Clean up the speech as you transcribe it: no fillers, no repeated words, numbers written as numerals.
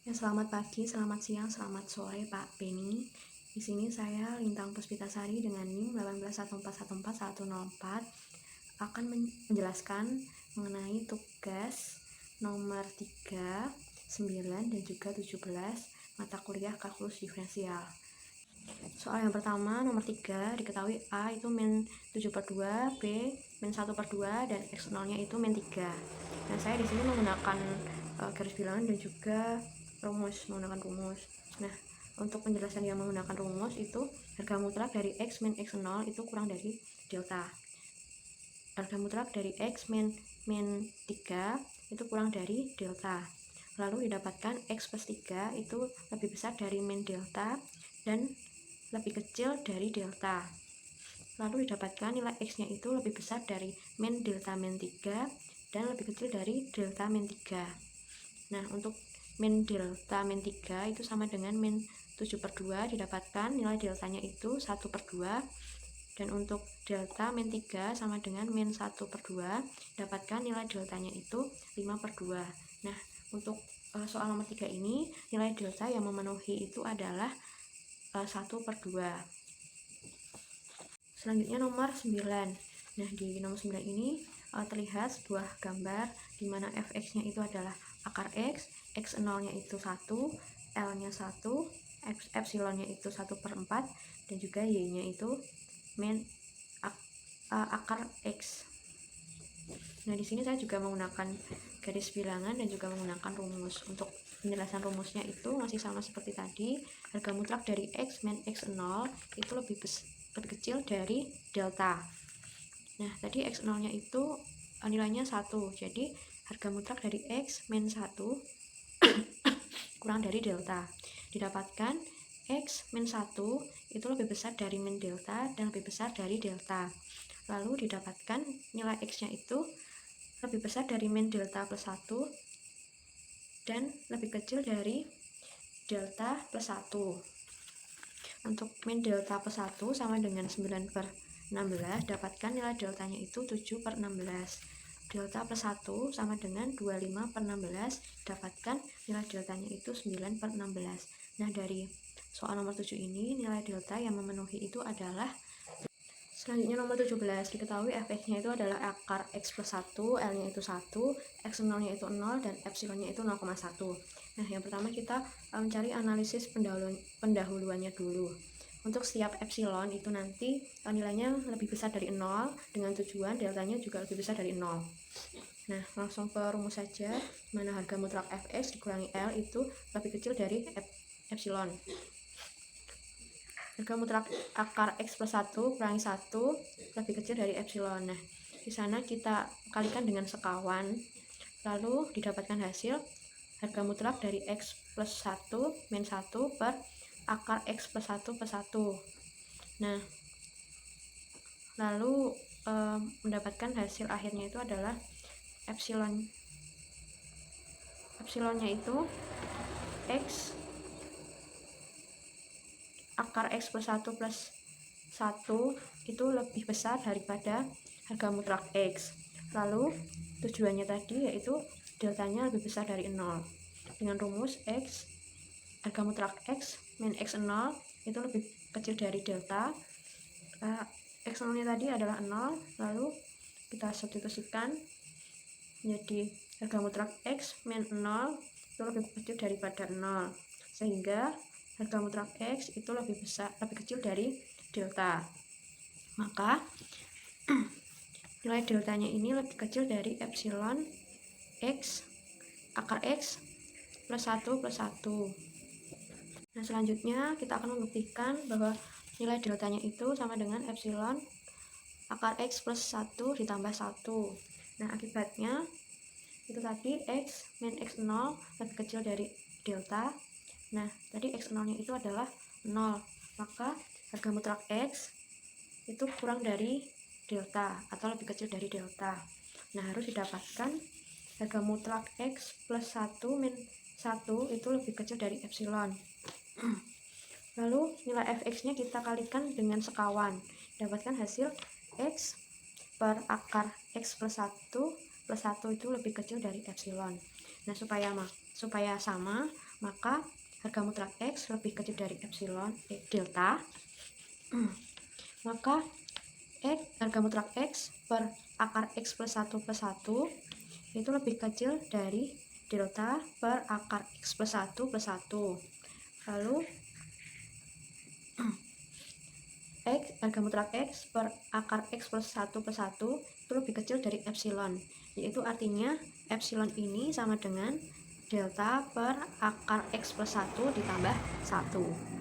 Ya, selamat pagi, selamat siang, selamat sore Pak Beni. Di sini saya Lintang Puspitasari dengan NIM 181414104 akan menjelaskan mengenai tugas nomor 3, 9, dan juga 17 mata kuliah kalkulus diferensial. Soal yang pertama, nomor 3, diketahui A itu min 7/2, B min 1/2, dan X0 nya itu min 3. Nah, saya di sini menggunakan garis bilangan dan juga menggunakan rumus. Nah, untuk penjelasan yang menggunakan rumus itu harga mutlak dari X min X0 itu kurang dari delta. Harga mutlak dari X min 3 itu kurang dari delta. Lalu didapatkan X plus 3 itu lebih besar dari min delta dan lebih kecil dari delta. Lalu didapatkan nilai X nya itu lebih besar dari min delta min 3 dan lebih kecil dari delta min 3. Nah, untuk min delta min 3 itu sama dengan min 7/2, didapatkan nilai deltanya itu 1/2. Dan untuk delta min 3 sama dengan min 1/2, dapatkan nilai deltanya itu 5/2. Nah, untuk soal nomor 3 ini, nilai delta yang memenuhi itu adalah 1/2. Selanjutnya nomor 9. Nah, di nomor 9 ini terlihat sebuah gambar di mana fx-nya itu adalah akar x, x0-nya itu 1, L-nya 1, epsilon-nya itu 1/4, dan juga y-nya itu min akar x. Nah, di sini saya juga menggunakan garis bilangan dan juga menggunakan rumus. Untuk penjelasan rumusnya itu masih sama seperti tadi. Harga mutlak dari X min X0 itu lebih kecil dari delta. Nah, tadi X0 nya itu nilainya 1, jadi harga mutlak dari X min 1 kurang dari delta. Didapatkan X min 1 itu lebih besar dari min delta dan lebih besar dari delta. Lalu didapatkan nilai X nya itu lebih besar dari min delta plus 1 dan lebih kecil dari delta plus 1. Untuk min delta plus 1 sama dengan 9/16, dapatkan nilai deltanya itu 7/16. Delta plus 1 sama dengan 25/16, dapatkan nilai deltanya itu 9/16. Nah, dari soal nomor 7 ini, nilai delta yang memenuhi itu adalah. Selanjutnya nomor 17, diketahui fx-nya itu adalah akar x plus 1, L-nya itu 1, x0-nya itu 0, dan epsilon-nya itu 0,1. Nah, yang pertama kita mencari analisis pendahuluannya dulu. Untuk setiap epsilon itu nanti nilainya lebih besar dari 0, dengan tujuan deltanya juga lebih besar dari 0. Nah, langsung ke rumus saja, mana harga mutlak fx dikurangi L itu lebih kecil dari epsilon. Harga mutlak akar x plus 1 kurangi 1 lebih kecil dari epsilon. Nah, di sana kita kalikan dengan sekawan, lalu didapatkan hasil harga mutlak dari x plus 1 min 1 per akar x plus 1 plus 1. Nah, lalu mendapatkan hasil akhirnya itu adalah epsilonnya itu x akar x plus 1 plus 1 itu lebih besar daripada harga mutlak x. Lalu tujuannya tadi yaitu deltanya lebih besar dari 0. Dengan rumus x harga mutlak x min x0 itu lebih kecil dari delta. X0 nya tadi adalah 0, lalu kita substitusikan menjadi harga mutlak x min 0 itu lebih kecil daripada 0, sehingga harga mutlak x itu lebih kecil dari delta. Maka nilai deltanya ini lebih kecil dari epsilon x akar x plus 1 plus 1. Nah, selanjutnya kita akan membuktikan bahwa nilai deltanya itu sama dengan epsilon akar x plus 1 ditambah 1. Nah, akibatnya itu tadi x min x0 lebih kecil dari delta. Nah, tadi x0 nya itu adalah 0, maka harga mutlak x itu kurang dari delta atau lebih kecil dari delta. Nah, harus didapatkan harga mutlak x plus 1 min 1 itu lebih kecil dari epsilon. Lalu nilai fx nya kita kalikan dengan sekawan, dapatkan hasil x per akar x plus 1 plus 1 itu lebih kecil dari epsilon. Nah, supaya sama, maka harga mutlak X lebih kecil dari delta, maka harga mutlak X per akar X plus 1 plus 1 itu lebih kecil dari delta per akar X plus 1 plus 1. Lalu harga mutlak X per akar X plus 1 plus 1 itu lebih kecil dari epsilon, yaitu artinya epsilon ini sama dengan delta per akar X plus 1 ditambah 1.